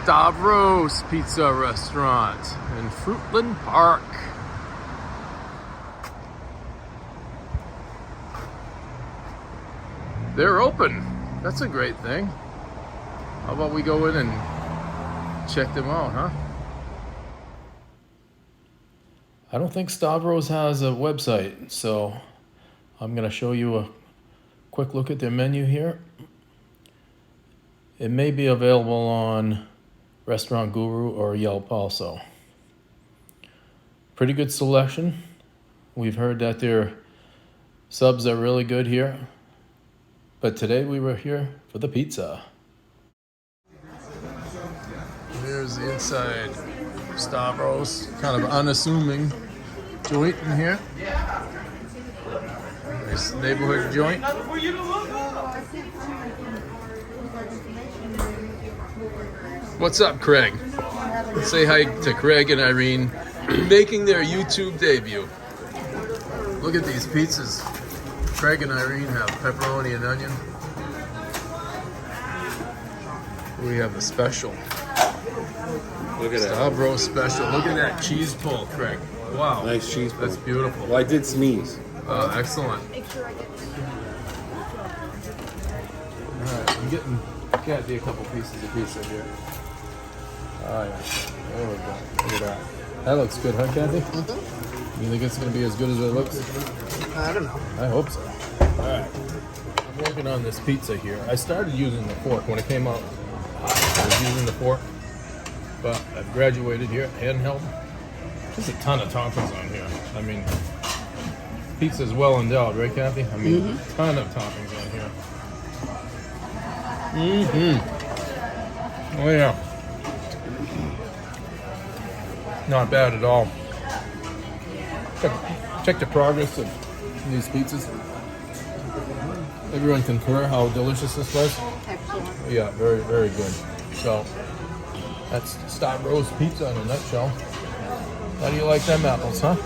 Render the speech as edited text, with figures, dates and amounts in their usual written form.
Stavros Pizza Restaurant in Fruitland Park. They're open. That's a great thing. How about we go in and check them out, huh? I don't think Stavros has a website, so I'm going to show you a quick look at their menu here. It may be available on Restaurant Guru or Yelp also. Pretty good selection. We've heard that their subs are really good here, but today we were here for the pizza. Here's the inside. Stavros, kind of unassuming joint in here. Nice neighborhood joint. What's up, Craig? Let's say hi to Craig and Irene making their YouTube debut. Look at these pizzas. Craig and Irene have pepperoni and onion. We have the special. Look at that. Stavros special. Look at that cheese pull, Craig. Wow. Nice cheese pull. That's beautiful. Well, I did sneeze. Excellent. Alright, I'm getting Kathy a couple pieces of pizza here. Oh yeah. There we go. Look at that. That looks good, huh, Kathy? Mm-hmm. You think it's going to be as good as it looks? I don't know. I hope so. Alright. I'm working on this pizza here. I started using the fork. When it came out, I was using the fork. But I've graduated here, handheld. There's a ton of toppings on here. I mean, pizza's well endowed, right, Kathy? I mean, ton of toppings on here. Oh yeah. Not bad at all. Check the progress of these pizzas. Everyone concur how delicious this was? Excellent. Yeah, very, very good. So, that's Stavros Pizza in a nutshell. How do you like them apples, huh?